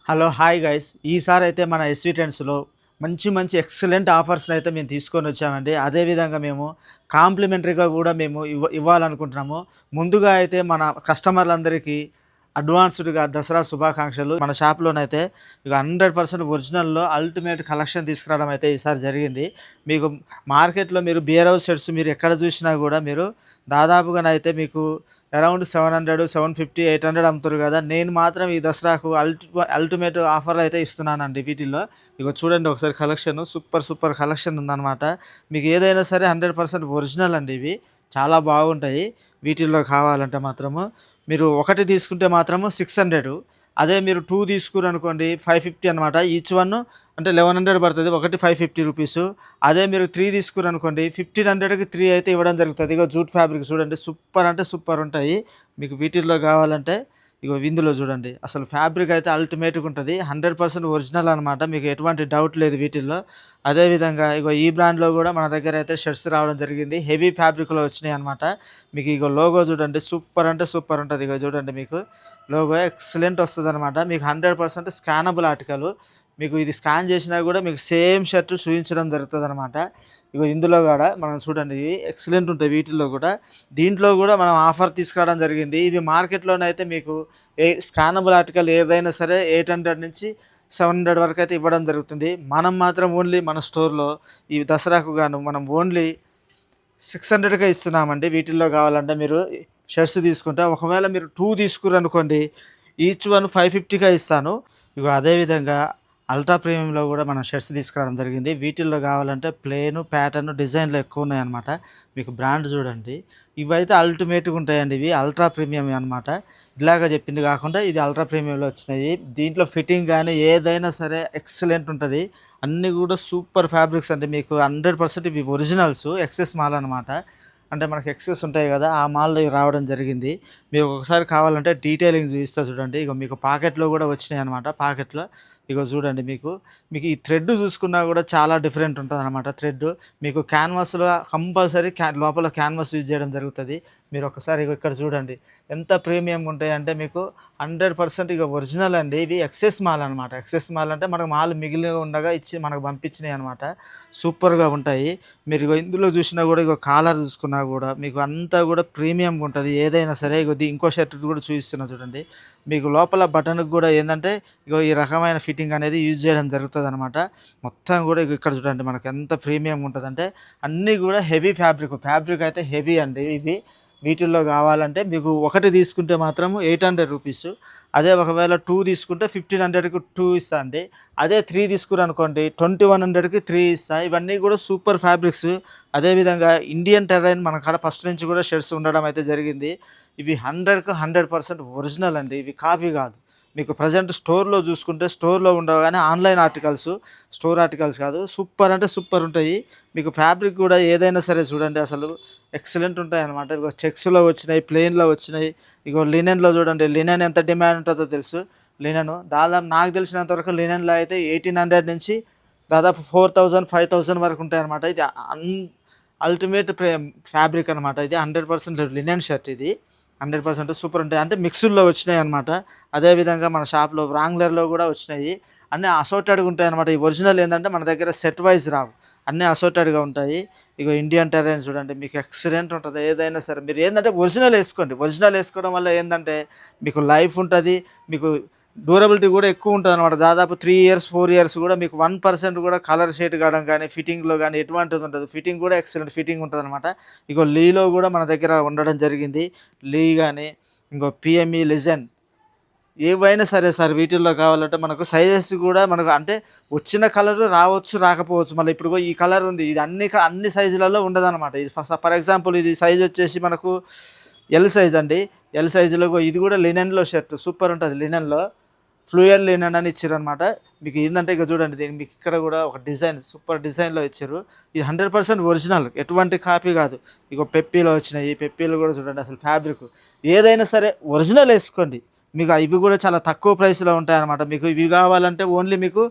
Hello hi guys ఈసారి అయితే మన ఎస్వి ట్రెండ్స్లో మంచి మంచి ఎక్సలెంట్ ఆఫర్స్ని అయితే మేము తీసుకొని వచ్చామండి. అదేవిధంగా మేము కాంప్లిమెంటరీగా కూడా మేము ఇవ్వాలనుకుంటున్నాము. ముందుగా అయితే మన కస్టమర్లందరికీ అడ్వాన్స్డ్గా దసరా శుభాకాంక్షలు. మన షాప్లోనైతే ఇక 100% ఒరిజినల్లో అల్టిమేట్ కలెక్షన్ తీసుకురావడం అయితే ఈసారి జరిగింది. మీకు మార్కెట్లో మీరు బియర్ హౌస్ షర్ట్స్ మీరు ఎక్కడ చూసినా కూడా మీరు దాదాపుగానైతే మీకు అరౌండ్ 700, 750, 800 అమ్ముతారు కదా. నేను మాత్రం ఈ దసరాకు అల్టిమేట్ ఆఫర్లు అయితే ఇస్తున్నానండి వీటిల్లో. ఇగో చూడండి ఒకసారి కలెక్షన్ సూపర్ సూపర్ కలెక్షన్ ఉందన్నమాట. మీకు ఏదైనా సరే 100% ఒరిజినల్ అండి ఇవి. చాలా బాగుంటాయి. వీటిల్లో కావాలంటే మాత్రము మీరు ఒకటి తీసుకుంటే మాత్రము 600. అదే మీరు 2 తీసుకురనుకోండి 550 అనమాట. ఈచ్ వన్ అంటే 1100 పడుతుంది. ఒకటి 550 రూపీసు. అదే మీరు 3 తీసుకురనుకోండి 1500కి 3 అయితే ఇవ్వడం జరుగుతుంది. ఇగో జూట్ ఫ్యాబ్రిక్ చూడండి సూపర్ అంటే సూపర్ ఉంటాయి. మీకు వీటిల్లో కావాలంటే ఇగో ఇందులో చూడండి. అసలు ఫ్యాబ్రిక్ అయితే అల్టిమేట్‌గా ఉంటది. 100% ఒరిజినల్ అనమాట. మీకు ఎటువంటి డౌట్ లేదు వీటిల్లో. అదేవిధంగా ఇగో ఈ బ్రాండ్‌లో గూడా మన దగ్గర అయితే షర్ట్స్ రావడం జరిగింది. హెవీ ఫ్యాబ్రిక్‌లో వచ్చినాయన్నమాట. మీకు ఇగో లోగో చూడండి సూపర్ అంటే సూపర్ ఉంటది. ఇగో చూడండి మీకు లోగో ఎక్సలెంట్ వస్తదనమాట. మీకు 100% స్కానబుల్ ఆర్టికల్. మీకు ఇది స్కాన్ చేసినా గూడా మీకు సేమ్ షర్ట్ చూయించడం జరుగుతదనమాట. ఇగో ఇందులో గూడా మనం చూడండి ఎక్సలెంట్ ఉంటాయి వీటిల్లో గూడా. దీంట్లో గూడా మనం ఆఫర్ తీసుకురావడం జరిగింది. ఇవి మార్కెట్‌లోనైతే మీకు స్కానబుల్ ఆర్టికల్ ఏదైనా సరే 800 నుంచి 700 వరకైతే ఇవ్వడం జరుగుతుంది. మనం మాత్రం ఓన్లీ మన స్టోర్‌లో ఈ దసరాకు గాను మనం ఓన్లీ 600కే ఇస్తున్నామండి. వీటిల్లో కావాలంటే మీరు షర్ట్స్ తీసుకుంటే ఒకవేళ మీరు 2 తీసుకుర్రనుకోండి ఈచ్ వన్ 550కే ఇస్తాను. ఇగో అదే విధంగా అల్ట్రా ప్రీమియంలో గూడా మనం షర్ట్స్ తీసుకురావడం జరిగింది. వీటిల్లో కావాలంటే ప్లెయిను, ప్యాటర్న్, డిజైన్‌లు ఎక్కువున్నాయన్నమాట. మీకు బ్రాండ్ చూడండి. ఇవైతే అల్టిమేట్‌గా ఉంటాయండి. ఇవి అల్ట్రా ప్రీమియం అన్నమాట. ఇలాగ చెప్పింది కాకుండా ఇది అల్ట్రా ప్రీమియంలో వచ్చినాయి. దీంట్లో ఫిట్టింగ్ గానీ ఏదైనా సరే ఎక్సలెంట్ ఉంటది. అన్నీ గూడా సూపర్ ఫ్యాబ్రిక్స్ అండి. మీకు 100% ఇవి ఒరిజినల్స్ ఎక్సెస్ మాల్ అనమాట. అంటే మనకి ఎక్సెస్ ఉంటాయి గదా. ఆ మాల్‌లో ఇవి రావడం జరిగింది. మీరు ఒకసారి కావాలంటే డీటెయిలింగ్ చూపిస్తా చూడండి. ఇగో మీకు పాకెట్‌లో గూడా వచ్చినాయన్నమాట. పాకెట్‌లో ఇగో చూడండి మీకు. మీకు ఈ థ్రెడ్ చూసుకున్నా గూడా చాలా డిఫరెంట్ ఉంటదనమాట థ్రెడ్. మీకు క్యాన్వాస్‌లో కంపల్సరీ లోపల క్యాన్వాస్ యూజ్ చేయడం జరుగుతది. మీరు ఒకసారి ఇగో ఇక్కడ చూడండి. ఎంత ప్రీమియంగా ఉంటాయంటే మీకు 100% ఇగ ఒరిజినల్ అండి. ఇవి ఎక్సెస్ మాల్ అనమాట. ఎక్సెస్ మాల్ అంటే మనకు మాల్ మిగిలి ఉండగా ఇచ్చి మనకు పంపించినయి అనమాట. సూపర్‌గా ఉంటాయి. మీరు ఇగో ఇందులో చూసినా గూడా ఇగో కాలర్ చూసుకున్నా గూడా మీకు అంతా గూడా ప్రీమియంగా ఉంటది. ఏదైనా సరే ఇగో ఇంకో షర్ట్ గూడా చూపిస్తున్నా చూడండి. మీకు లోపల బటన్‌కి గూడా ఏందంటే ఇగో ఈ రకమైన ఫిట్టింగ్ అనేది యూజ్ చేయడం జరుగుతదనమాట. మొత్తం గూడా ఇగో ఇక్కడ చూడండి మనకు ఎంత ప్రీమియంగా ఉంటదంటే అన్నీ గూడా హెవీ ఫ్యాబ్రిక్. ఫ్యాబ్రిక్ అయితే హెవీ అండి ఇవి. వీటిల్లో కావాలంటే మీకు ఒకటి తీసుకుంటే మాత్రం 800 రూపీసు. అదే ఒకవేళ 2 తీసుకుంటే 1500కి 2 ఇస్తా అండి. అదే 3 తీసుకురనుకోండి 2100కి 3 ఇస్తా. ఇవన్నీ కూడా సూపర్ ఫ్యాబ్రిక్స్. అదేవిధంగా ఇండియన్ టెర్రైన్ మన కాడ ఫస్ట్ నుంచి కూడా షర్ట్స్ ఉండడం అయితే జరిగింది. ఇవి 100కి 100% ఒరిజినల్ అండి. ఇవి కాపీ కాదు. మీకు ప్రెజెంట్ స్టోర్‌లో చూసుకుంటే స్టోర్‌లో ఉండవు గానీ ఆన్‌లైన్ ఆర్టికల్స్, స్టోర్ ఆర్టికల్స్ కాదు. సూపర్ అంటే సూపర్ ఉంటాయి. మీకు ఫ్యాబ్రిక్ కూడా ఏదైనా సరే చూడండి అసలు ఎక్సలెంట్ ఉంటాయన్నమాట. ఇగో చెక్స్‌లో వచ్చినాయి, ప్లెయిన్‌లో వచ్చినాయి. ఇగో లినెన్‌లో చూడండి. లినెన్ ఎంత డిమాండ్ ఉంటదో తెలుసు. లినెను దాదాపు నాకు తెలిసినంత వరకు లినెన్‌లో అయితే 1800 నుంచి దాదాపు 4000, 5000 వరకు ఉంటాయన్నమాట. ఇది అల్టిమేట్ ఫ్యాబ్రిక్ అనమాట. ఇది 100% లినెన్ షర్ట్ ఇది. 100% సూపర్ ఉంటాయి. అంటే మిక్స్‌డ్‌లో వచ్చినాయన్నమాట. అదేవిధంగా మన షాప్‌లో వ్రాంగ్లర్‌లో గూడా వచ్చినాయి. అన్నీ అసోర్టెడ్‌గా ఉంటాయన్నమాట. ఈ ఒరిజినల్ ఏందంటే మన దగ్గర సెట్ వైస్ రావు. అన్నీ అసోర్టెడ్‌గా ఉంటాయి. ఇగో ఇండియన్ టెర్రైన్ చూడండి. మీకు ఎక్సలెంట్ ఉంటది. ఏదైనా సరే మీరు ఏందంటే ఒరిజినల్ ఏసుకోండి. ఒరిజినల్ ఏసుకోవడం వల్ల ఏందంటే మీకు లైఫ్ ఉంటది. మీకు డ్యూరబిలిటీ గూడా ఎక్కువుంటదనమాట. దాదాపు 3 ఇయర్స్, 4 ఇయర్స్ గూడా మీకు 1% గూడా కలర్ షేడ్ కావడం గానీ, ఫిట్టింగ్‌లో గానీ ఎటువంటిది ఉండదు. ఫిట్టింగ్ గూడా ఎక్సలెంట్ ఫిట్టింగ్ ఉంటదనమాట. ఇగో లీలో గూడా మన దగ్గర ఉండడం జరిగింది. లీ గానీ, ఇంకో పిఎంఈ, లెజెండ్ ఏవైనా సరే సార్ వీటిల్లో కావాలంటే మనకు సైజెస్ గూడా మనకు అంటే వచ్చిన కలరు రావచ్చు, రాకపోవచ్చు. మళ్ళీ ఇప్పుడు ఈ కలర్ ఉంది. ఇది అన్ని సైజులలో ఉండదనమాట. ఇది ఫర్ ఎగ్జాంపుల్ ఇది సైజ్ వచ్చేసి మనకు ఎల్ సైజ్ అండి. ఎల్ సైజులో ఇది గూడా లినెన్‌లో షర్ట్ సూపర్ ఉంటది లినెన్‌లో. ఫ్లూయల్ లినెన్ అని ఇచ్చిర్రనమాట. మీకు ఏందంటే ఇగ చూడండి దీనికి మీకు ఇక్కడ గూడా ఒక డిజైన్ సూపర్ డిజైన్‌లో ఇచ్చిర్రు. ఇది 100% ఒరిజినల్. ఎటువంటి కాపీ గాదు. ఇగో పెప్పీలో వచ్చినాయి. పెప్పీలు గూడా చూడండి అసలు ఫ్యాబ్రిక్. ఏదైనా సరే ఒరిజినల్ ఏసుకోండి. మీకు ఇవి గూడా చాలా తక్కువ ప్రైస్‌లో ఉంటాయన్నమాట. మీకు ఇవి గావాలంటే ఓన్లీ మీకు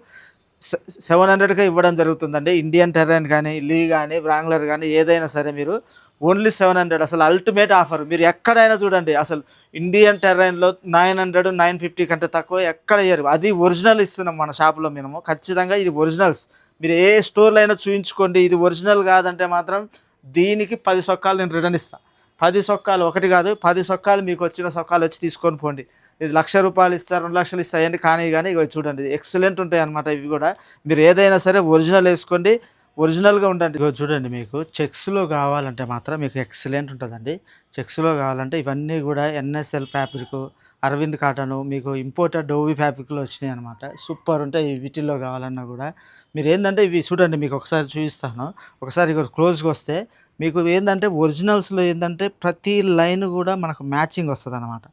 700కే ఇవ్వడం జరుగుతుందండి. ఇండియన్ టెర్రైన్ గానీ, లీ గానీ, వ్రాంగ్లర్ గానీ ఏదైనా సరే మీరు ఓన్లీ 700 అసలు అల్టిమేట్ ఆఫర్. మీరు ఎక్కడైనా చూడండి అసలు ఇండియన్ టెర్రైన్‌లో 900, 950 కంటే తక్కువ ఎక్కడ ఇయ్యరు. అది ఒరిజినల్ ఇస్తున్నాం మన షాప్‌లో మేము. ఖచ్చితంగా ఇది ఒరిజినల్స్. మీరు ఏ స్టోర్‌లో అయినా చూయించుకోండి. ఇది ఒరిజినల్ కాదంటే మాత్రం దీనికి 10 సొక్కాలు నేను రిటర్న్ ఇస్తా. 10 సొక్కాలు, ఒకటి కాదు 10 సొక్కాలు, మీకు వచ్చిన సొక్కాలు వచ్చి తీసుకొని పోండి. ఇది రూ. 1,00,000 ఇస్తా, 2,00,000 ఇస్తా అయన్నీ కానీ గానీ ఇగో చూడండి ఎక్సలెంట్ ఉంటాయన్నమాట ఇవి గూడా. మీరు ఏదైనా సరే ఒరిజినల్ ఏసుకోండి. ఒరిజినల్‌గా ఉండండి. ఇగో చూడండి మీకు చెక్స్‌లో కావాలంటే మాత్రం మీకు ఎక్సలెంట్ ఉంటదండి. చెక్స్‌లో కావాలంటే ఇవన్నీ గూడా ఎన్ఎస్ఎల్ ఫ్యాబ్రికు, అరవింద్ కాటను, మీకు ఇంపోర్టెడ్ డోవి ఫ్యాబ్రిక్‌లో వచ్చినాయన్నమాట. సూపర్ ఉంటాయి వీటిల్లో కావాలన్నా గూడా. మీరేందంటే ఇవి చూడండి మీకు ఒకసారి చూపిస్తాను. ఒకసారి ఇగో క్లోజ్‌గొస్తే మీకు ఏందంటే ఒరిజినల్స్‌లో ఏందంటే ప్రతి లైన్ గూడా మనకు మ్యాచింగ్ వస్తదనమాట.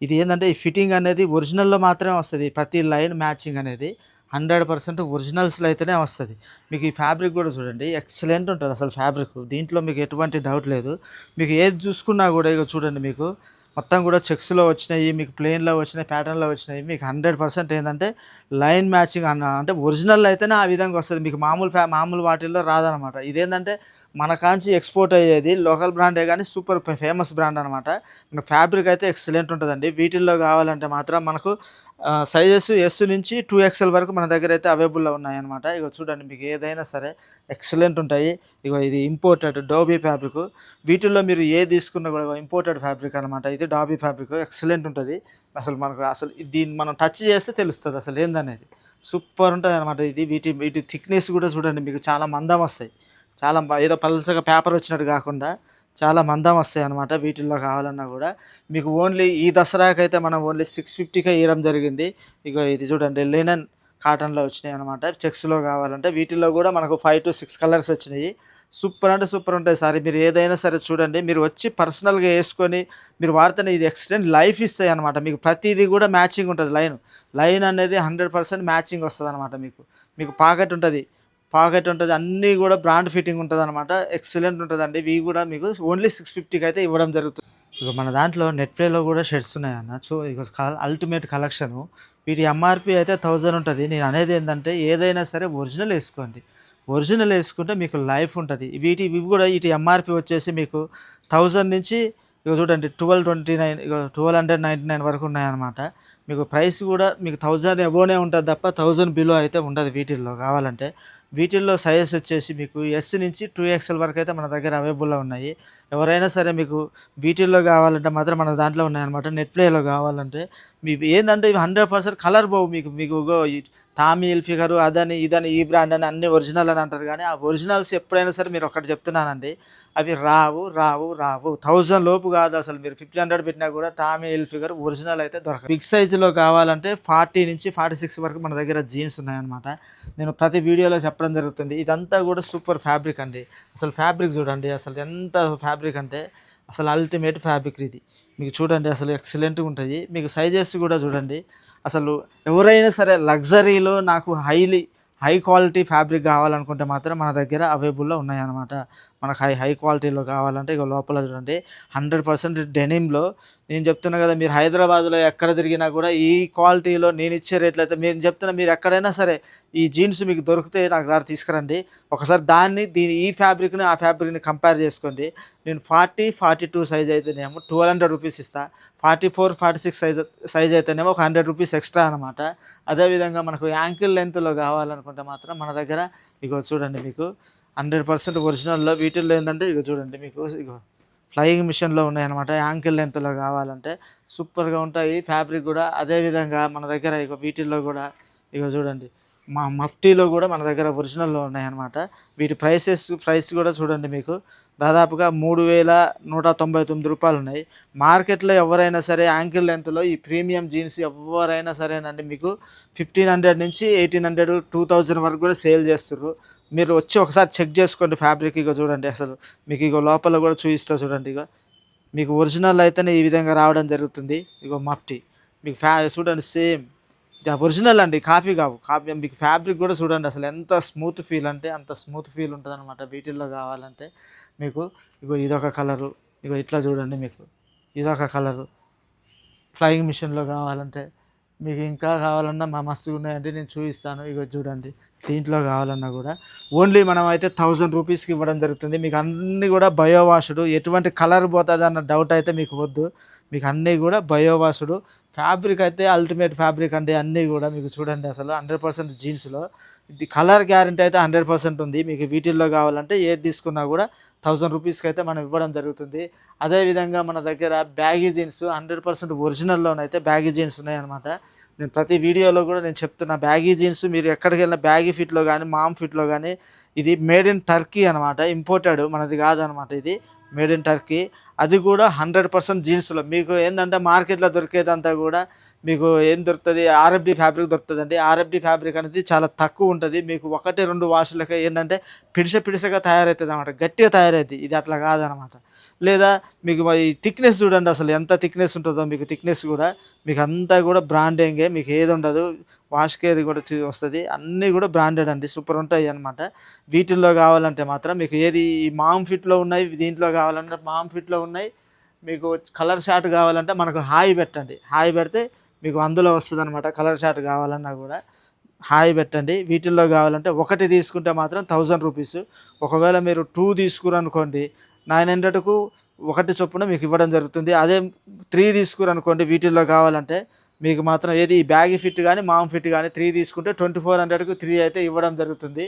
ఇది ఏందంటే ఈ ఫిట్టింగ్ అనేది ఒరిజినల్‌లో మాత్రమే వస్తది. ప్రతి లైన్ మ్యాచింగ్ అనేది 100% ఒరిజినల్స్‌లో అయితేనే వస్తది. మీకు ఈ ఫ్యాబ్రిక్ గూడా చూడండి ఎక్సలెంట్ ఉంటదసలు ఫ్యాబ్రిక్. దీంట్లో మీకు ఎటువంటి డౌట్ లేదు. మీకు ఏది చూసుకున్నా గూడా ఇగో చూడండి మీకు మొత్తం గూడా చెక్స్‌లో వచ్చినాయి, మీకు ప్లెయిన్‌లో వచ్చినాయి, ప్యాటర్న్‌లో వచ్చినాయి. మీకు 100% ఏందంటే లైన్ మ్యాచింగ్ అంటే ఒరిజినల్ అయితేనే ఆ విధంగా వస్తది. మీకు మామూలు వాటిల్లో రాదనమాట. ఇదేందంటే మన కాంచి ఎక్స్‌పోర్ట్ అయ్యేది లోకల్ బ్రాండే గానీ సూపర్ ఫేమస్ బ్రాండ్ అనమాట. ఫ్యాబ్రిక్ అయితే ఎక్సలెంట్ ఉంటదండి. వీటిల్లో కావాలంటే మాత్రం మనకు సైజెస్ ఎస్ నుంచి 2XL వరకు మన దగ్గరైతే అవైలబుల్‌లో ఉన్నాయన్నమాట. ఇగో చూడండి మీకు ఏదైనా సరే ఎక్సలెంట్ ఉంటాయి. ఇగో ఇది ఇంపోర్టెడ్ డోబీ ఫ్యాబ్రికు. వీటిల్లో మీరు ఏది తీసుకున్నా కూడా ఇంపోర్టెడ్ ఫ్యాబ్రిక్ అనమాట. ఇది డాబీ ఫ్యాబ్రిక్ ఎక్సలెంట్ ఉంటది. అసలు దీన్ని మనం టచ్ చేస్తే తెలుస్తది అసలు ఏందనేది. సూపర్ ఉంటదనమాట ఇది. వీటి వీటి థిక్‌నెస్ కూడా చూడండి మీకు చాలా మందం వస్తాయి. చాలా ఏదో పల్చగా పేపర్ వచ్చినట్టు కాకుండా చాలా మందం వస్తాయన్నమాట. వీటిల్లో కావాలన్నా గూడా మీకు ఓన్లీ ఈ దసరాకైతే మనం ఓన్లీ 650కే ఇయ్యడం జరిగింది. ఇగో ఇది చూడండి లినెన్ కాటన్‌లో వచ్చినాయన్నమాట. చెక్స్‌లో కావాలంటే వీటిల్లో గూడా మనకు 5-6 కలర్స్ వచ్చినాయి. సూపర్ అంటే సూపర్ ఉంటాయి సార్. మీరు ఏదైనా సరే చూడండి. మీరు వచ్చి పర్సనల్‌గా యేసుకొని మీరు వాడితేనే ఇది ఎక్స్టెండ్ లైఫ్ ఇస్తాయన్నమాట. మీకు ప్రతీది గూడా మ్యాచింగ్ ఉంటది లైన్. లైన్ అనేది 100% మ్యాచింగ్ వస్తదన్నమాట మీకు. మీకు పాకెట్ ఉంటది. అన్నీ గూడా బ్రాండ్ ఫిట్టింగ్ ఉంటదనమాట. ఎక్సలెంట్ ఉంటదండి. ఇవి గూడా మీకు ఓన్లీ 650కయితే ఇవ్వడం జరుగుతుంది. ఇగో మన దాంట్లో నెట్‌ప్లేలో గూడా షర్ట్స్ ఉన్నాయన్న. సో ఇగో అల్టిమేట్ కలెక్షను. వీటి ఎంఆర్‌పీ అయితే 1000 ఉంటది. నేను అనేదేందంటే ఏదైనా సరే ఒరిజినల్ ఏసుకోండి. ఒరిజినల్ ఏసుకుంటే మీకు లైఫ్ ఉంటది. ఇవి గూడా వీటి ఎంఆర్‌పీ వచ్చేసి మీకు 1000 నుంచి ఇగో చూడండి 1229 ఇగో 1299 వరకు ఉన్నాయన్నమాట. మీకు ప్రైస్ గూడా మీకు 1000 అబోనే ఉంటది తప్ప 1000 బిలో అయితే ఉండదు వీటిల్లో కావాలంటే. వీటిల్లో సైజెస్ వచ్చేసి మీకు ఎస్ నుంచి 2XL వరకైతే మన దగ్గర అవైలబుల్‌లో ఉన్నాయి. ఎవరైనా సరే మీకు వీటిల్లో కావాలంటే మాత్రం మన దాంట్లో ఉన్నాయన్నమాట. నెట్ ప్లేలో కావాలంటే మీవి ఏందంటే ఇవి 100% కలర్ పోవు మీకు. మీకు ఇగో ఈ టామీ హిల్ఫిగరు అదని, ఇదని, ఈ బ్రాండ్ అని అన్నీ ఒరిజినల్ అని అంటారు గానీ, ఆ ఒరిజినల్స్ ఎప్పుడైనా సరే మీరు ఒకటి చెప్తున్నానండి. అవి రావు. 1000 లోపు కాదు అసలు. మీరు 1500 పెట్టినా కూడా టామీ హిల్ఫిగర్ ఒరిజినల్ అయితే దొరకదు. బిగ్ సైజులో కావాలంటే 40 నుంచి 46 వరకు మన దగ్గర జీన్స్ ఉన్నాయన్నమాట. నేను ప్రతి వీడియోలో చెప్పడం జరుగుతుంది. ఇదంతా కూడా సూపర్ ఫ్యాబ్రిక్ అండి. అసలు ఫ్యాబ్రిక్ చూడండి. అసలు ఎంత ఫ్యాబ్రిక్ అంటే అసలు అల్టిమేట్ ఫ్యాబ్రిక్ ఇది. మీకు చూడండి అసలు ఎక్సలెంట్‌గా ఉంటది. మీకు సైజెస్ కూడా చూడండి. అసలు ఎవరైనా సరే లగ్జరీలో నాకు హై క్వాలిటీ ఫ్యాబ్రిక్ కావాలనుకుంటే మాత్రం మన దగ్గర అవైలబుల్‌లో ఉన్నాయన్నమాట. మనకు హై క్వాలిటీలో కావాలంటే ఇగో లోపల చూడండి 100% డెనిమ్‌లో నేను చెప్తున్నా కదా! మీరు హైదరాబాద్‌లో ఎక్కడ తిరిగినా కూడా ఈ క్వాలిటీలో నేనిచ్చే రేట్‌లో అయితే నేను చెప్తున్నా మీరు ఎక్కడైనా సరే ఈ జీన్స్ మీకు దొరికితే నాకు దగ్గర తీసుకురండి. ఒకసారి ఈ ఫ్యాబ్రిక్‌ని, ఆ ఫ్యాబ్రిక్‌ని కంపేర్ చేసుకోండి. నేను 40, 42 సైజ్ అయితేనేమో ₹1200 ఇస్తా. 44, 46 సైజ్ అయితేనేమో ఒక ₹100 ఎక్స్‌ట్రా అనమాట. అదేవిధంగా మనకు యాంకిల్ లెంగ్త్‌లో కావాలనుకుంటే మాత్రం మన దగ్గర ఇగో చూడండి మీకు 100% ఒరిజినల్‌లో వీటిల్లో ఏందంటే ఇగో చూడండి మీకు ఇగో ఫ్లయింగ్ మిషన్‌లో ఉన్నాయన్నమాట. యాంకిల్ లెంగ్త్‌లో కావాలంటే సూపర్‌గా ఉంటాయి ఫ్యాబ్రిక్ గూడా. అదేవిధంగా మన దగ్గర ఇగో వీటిల్లో గూడా ఇగో చూడండి మఫ్టీలో గూడా మన దగ్గర ఒరిజినల్‌లో ఉన్నాయన్నమాట. వీటి ప్రైస్ గూడా చూడండి మీకు దాదాపుగా రూ. 3,199 ఉన్నాయి. మార్కెట్‌లో ఎవరైనా సరే యాంకిల్ లెంగ్త్‌లో ఈ ప్రీమియం జీన్స్ ఎవ్వరైనా సరేనండి మీకు 1500 నుంచి 1800, 2000 వరకు గూడా సేల్ చేస్తుర్రు. మీరు వచ్చి ఒకసారి చెక్ చేసుకోండి ఫ్యాబ్రిక్. ఇగో చూడండి అసలు మీకు ఇగో లోపల గూడా చూయిస్తా చూడండి ఇగ. మీకు ఒరిజినల్ అయితేనే ఈ విధంగా రావడం జరుగుతుంది. ఇగో మఫ్టీ మీకు చూడండి సేమ్ ఇది ఒరిజినల్ అండి. కాపీ మీకు ఫ్యాబ్రిక్ గూడా చూడండి అసలు ఎంత స్మూత్ ఫీల్ అంటే అంత స్మూత్ ఫీల్ ఉంటదనమాట. వీటిల్లో కావాలంటే మీకు ఇగో ఇదొక కలరు. ఇగో ఇట్లా చూడండి మీకు ఇదొక కలరు. ఫ్లయింగ్ మిషన్‌లో కావాలంటే మీకు ఇంకా కావాలన్నా మస్తుగా ఉన్నాయండి, నేను చూపిస్తాను. ఇగో చూడండి, దీంట్లో కావాలన్నా కూడా ఓన్లీ మనం అయితే 1000 రూపీస్కి ఇవ్వడం జరుగుతుంది. మీకు అన్నీ కూడా బయో వాష్డ్, ఎటువంటి కలర్ పోతుంది అన్న డౌట్ అయితే మీకు వద్దు. మీకు అన్నీ కూడా బయో వాష్డ్ ఫ్యాబ్రిక్ అయితే అల్టిమేట్ ఫ్యాబ్రిక్ అండి. అన్నీ కూడా మీకు చూడండి, అసలు 100% జీన్స్లో ఇది కలర్ గ్యారంటీ అయితే 100% ఉంది. మీకు వీటిల్లో కావాలంటే ఏది తీసుకున్నా కూడా 1000 రూపీస్కి అయితే మనం ఇవ్వడం జరుగుతుంది. అదేవిధంగా మన దగ్గర బ్యాగీ జీన్స్ 100% ఒరిజినల్లోనైతే బ్యాగీ జీన్స్ ఉన్నాయన్నమాట. నేను ప్రతి వీడియోలో కూడా నేను చెప్తున్నా, బ్యాగీ జీన్స్ మీరు ఎక్కడికి వెళ్ళినా బ్యాగీ ఫిట్లో కానీ మామ్ ఫిట్లో కానీ ఇది మేడ్ ఇన్ టర్కీ అనమాట, ఇంపోర్టెడ్, మనది కాదనమాట. ఇది మేడ్ ఇన్ టర్కీ, అది కూడా 100% జీన్స్లో. మీకు ఏంటంటే మార్కెట్లో దొరికేదంతా కూడా మీకు ఏం దొరుకుతుంది, ఆర్ఎఫ్డి ఫ్యాబ్రిక్ దొరుకుతుందండి. ఆర్ఎఫ్డి ఫ్యాబ్రిక్ అనేది చాలా తక్కువ ఉంటుంది. మీకు 1-2 వాషులకే ఏంటంటే పిడిసగా తయారవుతుంది అనమాట, గట్టిగా తయారవుతుంది. ఇది అట్లా కాదనమాట. లేదా మీకు ఈ థిక్నెస్ చూడండి, అసలు ఎంత థిక్నెస్ ఉంటుందో. మీకు థిక్నెస్ కూడా మీకు అంతా కూడా బ్రాండింగే, మీకు ఏది ఉండదు. వాష్కి ఏది కూడా వస్తుంది, అన్నీ కూడా బ్రాండెడ్ అండి, సూపర్ ఉంటాయి అనమాట. వీటిల్లో కావాలంటే మాత్రం మీకు ఏది ఈ మామ్ ఫిట్లో ఉన్నాయి, దీంట్లో కావాలంటే మామ్ ఫిట్లో ఉన్నాయి. మీకు కలర్ షార్ట్ కావాలంటే మనకు హాయి పెట్టండి, హాయి పెడితే మీకు అందులో వస్తుంది అనమాట. కలర్ షార్ట్ కావాలన్నా కూడా హాయి పెట్టండి. వీటిల్లో కావాలంటే ఒకటి తీసుకుంటే మాత్రం 1000 రూపీస్. ఒకవేళ మీరు 2 తీసుకురనుకోండి 900కు ఒకటి చొప్పున మీకు ఇవ్వడం జరుగుతుంది. అదే 3 తీసుకురనుకోండి వీటిల్లో కావాలంటే మీకు మాత్రం ఏది ఈ బ్యాగీ ఫిట్ కానీ మామ్ ఫిట్ కానీ 3 తీసుకుంటే 2400కు 3 అయితే ఇవ్వడం జరుగుతుంది.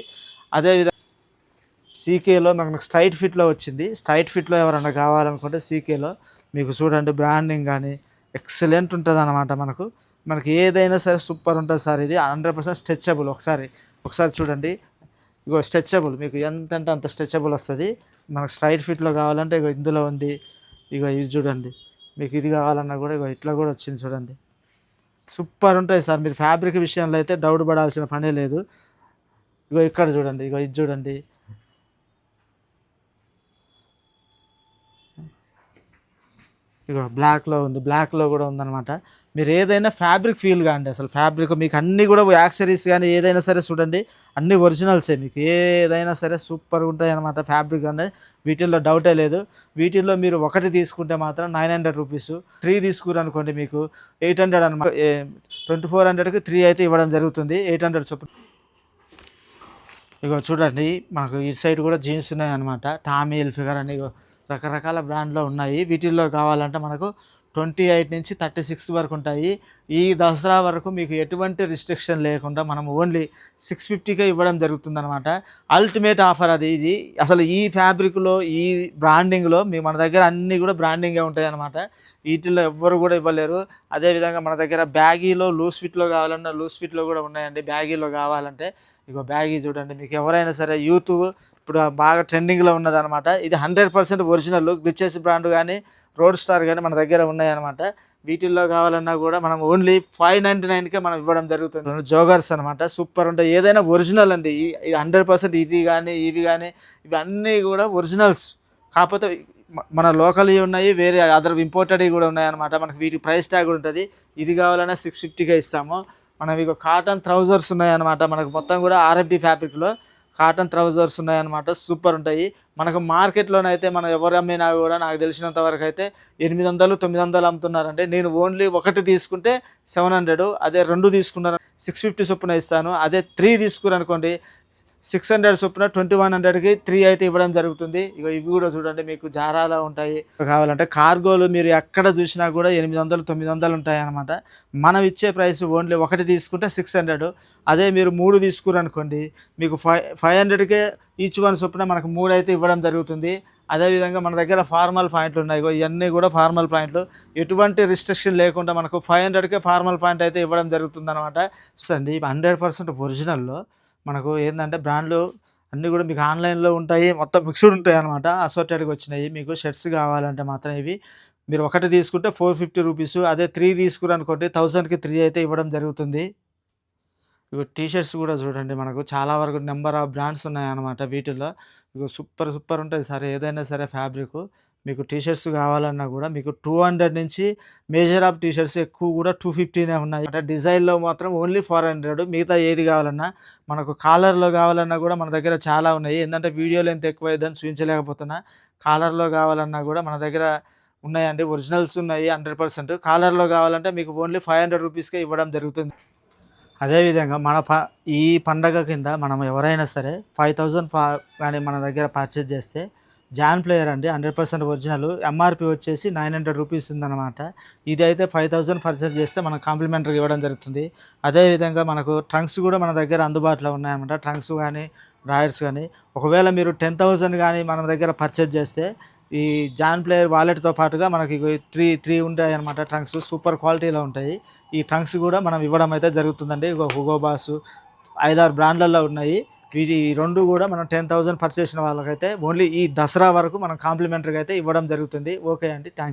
అదేవిధంగా సీకేలో మనకు స్ట్రైట్ ఫిట్లో వచ్చింది. స్ట్రైట్ ఫిట్లో ఎవరైనా కావాలనుకుంటే సీకేలో మీకు చూడండి, బ్రాండింగ్ కానీ ఎక్సలెంట్ ఉంటుంది అనమాట. మనకి ఏదైనా సరే సూపర్ ఉంటుంది సార్. ఇది 100% స్ట్రెచబుల్. ఒకసారి చూడండి, ఇగో స్ట్రెచబుల్, మీకు ఎంత అంటే అంత స్ట్రెచబుల్ వస్తుంది. మనకు స్ట్రైట్ ఫిట్లో కావాలంటే ఇగో ఇందులో ఉంది. ఇగో ఇది చూడండి, మీకు ఇది కావాలన్నా కూడా ఇగో ఇట్లా కూడా వచ్చింది చూడండి, సూపర్ ఉంటాయి సార్. మీరు ఫ్యాబ్రిక్ విషయంలో అయితే డౌట్ పడాల్సిన పనే లేదు. ఇగో ఇక్కడ చూడండి, ఇగో ఇది చూడండి, ఇగో బ్లాక్లో ఉంది, బ్లాక్లో కూడా ఉందన్నమాట. మీరు ఏదైనా ఫ్యాబ్రిక్ ఫీల్ కాండి, అసలు ఫ్యాబ్రిక్ మీకు అన్నీ కూడా యాక్సరీస్ కానీ ఏదైనా సరే చూడండి, అన్నీ ఒరిజినల్సే. మీకు ఏదైనా సరే సూపర్గా ఉంటాయి అనమాట ఫ్యాబ్రిక్ అనేది, వీటిల్లో డౌటే లేదు. వీటిల్లో మీరు ఒకటి తీసుకుంటే మాత్రం 900 రూపీస్, 3 తీసుకురనుకోండి మీకు 800 అనమాట. 2400కి 3 అయితే ఇవ్వడం జరుగుతుంది, 800 చొప్పున. ఇగో చూడండి, మనకు ఈ సైడ్ కూడా జీన్స్ ఉన్నాయన్నమాట. టామీ హిల్ఫిగర్ అని ఇగో రకరకాల బ్రాండ్లో ఉన్నాయి. వీటిల్లో కావాలంటే మనకు 28 నుంచి 36 వరకు ఉంటాయి. ఈ దసరా వరకు మీకు ఎటువంటి రిస్ట్రిక్షన్ లేకుండా మనం ఓన్లీ 650కే ఇవ్వడం జరుగుతుందన్నమాట. అల్టిమేట్ ఆఫర్ అది. ఇది అసలు ఈ ఫ్యాబ్రిక్లో ఈ బ్రాండింగ్లో మన దగ్గర అన్నీ కూడా బ్రాండింగే ఉంటాయి అన్నమాట. వీటిల్లో ఎవ్వరు కూడా ఇవ్వలేరు. అదేవిధంగా మన దగ్గర బ్యాగీలో లూజ్ ఫిట్లో కావాలన్నా లూజ్ ఫిట్లో కూడా ఉన్నాయండి. బ్యాగీలో కావాలంటే ఇగో బ్యాగీ చూడండి, మీకు ఎవరైనా సరే యూత్ ఇప్పుడు బాగా ట్రెండింగ్లో ఉన్నదనమాట. ఇది 100% ఒరిజినల్ గ్లిచెస్ బ్రాండ్ కానీ రోడ్ స్టార్ కానీ మన దగ్గర ఉన్నాయన్నమాట. వీటిల్లో కావాలన్నా కూడా మనం ఓన్లీ 599కే మనం ఇవ్వడం జరుగుతుంది. జోగర్స్ అనమాట, సూపర్ ఉంటాయి. ఏదైనా ఒరిజినల్ అండి, 100% ఇది కానీ ఇవి కానీ ఇవన్నీ కూడా ఒరిజినల్స్. కాకపోతే మన లోకల్ ఉన్నాయి, వేరే అదర్ ఇంపోర్టెడ్ కూడా ఉన్నాయన్నమాట. మనకి వీటి ప్రైస్ ట్యాగ్ ఉంటుంది. ఇది కావాలన్నా 650కే ఇస్తాము. మనం ఇక కాటన్ ట్రౌజర్స్ ఉన్నాయన్నమాట. మనకు మొత్తం కూడా ఆర్ఎఫ్డి ఫ్యాబ్రిక్లో కాటన్ ట్రౌజర్స్ ఉన్నాయన్నమాట, సూపర్ ఉంటాయి. మనకు మార్కెట్లోనైతే మనం ఎవరు అమ్మినా కూడా నాకు తెలిసినంత వరకు అయితే 800-900 అమ్ముతున్నారంటే, నేను ఓన్లీ ఒకటి తీసుకుంటే 700, అదే 2 తీసుకున్నారు 650 చొప్పున ఇస్తాను. అదే 3 తీసుకురనుకోండి 600 చొప్పున 2100కి 3 అయితే ఇవ్వడం జరుగుతుంది. ఇక ఇవి కూడా చూడండి, మీకు జారాలో ఉంటాయి. కావాలంటే కార్గోలు మీరు ఎక్కడ చూసినా కూడా 800-900 ఉంటాయి అనమాట. మనం ఇచ్చే ప్రైస్ ఓన్లీ ఒకటి తీసుకుంటే 600. అదే మీరు 3 తీసుకురనుకోండి మీకు 500కే ఈచ్ వన్ చొప్పున మనకు 3 అయితే ఇవ్వడం జరుగుతుంది. అదేవిధంగా మన దగ్గర ఫార్మల్ పాయింట్లు ఉన్నాయి. ఇవన్నీ కూడా ఫార్మల్ పాయింట్లు, ఎటువంటి రిస్ట్రిక్షన్ లేకుండా మనకు 500కే ఫార్మల్ పాయింట్ అయితే ఇవ్వడం జరుగుతుంది అనమాట. చూడండి, 100% ఒరిజినల్లో మనకు ఏంటంటే బ్రాండ్లు అన్నీ కూడా మీకు ఆన్లైన్లో ఉంటాయి, మొత్తం మిక్స్డ్ ఉంటాయి అనమాట. అసోర్టెడ్గా వచ్చినాయి. మీకు షర్ట్స్ కావాలంటే మాత్రం ఇవి మీరు ఒకటి తీసుకుంటే 450 రూపీస్, అదే 3 తీసుకురనుకోండి 1000కి 3 అయితే ఇవ్వడం జరుగుతుంది. ఇగో టీ షర్ట్స్ కూడా చూడండి, మనకు చాలా వరకు నెంబర్ ఆఫ్ బ్రాండ్స్ ఉన్నాయన్నమాట. వీటిల్లో ఇగో సూపర్ ఉంటుంది సార్. ఏదైనా సరే ఫ్యాబ్రిక్ మీకు టీ షర్ట్స్ కావాలన్నా కూడా మీకు 200 నుంచి మేజర్ ఆఫ్ టీ షర్ట్స్ ఎక్కువ కూడా 250నే ఉన్నాయి. అంటే డిజైన్లో మాత్రం ఓన్లీ 400. మిగతా ఏది కావాలన్నా మనకు కాలర్లో కావాలన్నా కూడా మన దగ్గర చాలా ఉన్నాయి. ఏంటంటే వీడియోలో ఎంత ఎక్కువ అయిందని చూపించలేకపోతున్నా. కాలర్లో కావాలన్నా కూడా మన దగ్గర ఉన్నాయండి. ఒరిజినల్స్ ఉన్నాయి 100%. కాలర్‌లో కావాలంటే మీకు ఓన్లీ 500 రూపీస్‌కే ఇవ్వడం జరుగుతుంది. అదేవిధంగా ఈ పండగ కింద మనం ఎవరైనా సరే 5000 గాని మన దగ్గర పర్చేజ్ చేస్తే జాన్ ప్లేయర్ అండి 100% ఒరిజినల్. ఎంఆర్‌పీ వచ్చేసి 900 రూపీస్ ఉందన్నమాట. ఇదైతే 5000 పర్చేజ్ చేస్తే మనకు కాంప్లిమెంటరీగా ఇవ్వడం జరుగుతుంది. అదేవిధంగా మనకు ట్రంక్స్ కూడా మన దగ్గర అందుబాటులో ఉన్నాయన్నమాట. ట్రంక్స్ గానీ, డ్రాయర్స్ గానీ, ఒకవేళ మీరు 10,000 గానీ మన దగ్గర పర్చేజ్ చేస్తే ఈ జాన్ ప్లేయర్ వాలెట్‌తో పాటుగా మనకి ఇగో 3 ఉంటాయన్నమాట ట్రంక్స్. సూపర్ క్వాలిటీలో ఉంటాయి. ఈ ట్రంక్స్ కూడా మనం ఇవ్వడం అయితే జరుగుతుందండి. ఇగో హుగో బాస్ 5, 6 బ్రాండ్‌లలో ఉన్నాయి. వీటి 2 కూడా మనం 10,000 పర్చేస్ చేసిన వాళ్ళకైతే ఓన్లీ ఈ దసరా వరకు మనం కాంప్లిమెంటరీగా అయితే ఇవ్వడం జరుగుతుంది. ఓకే అండి. థాంక్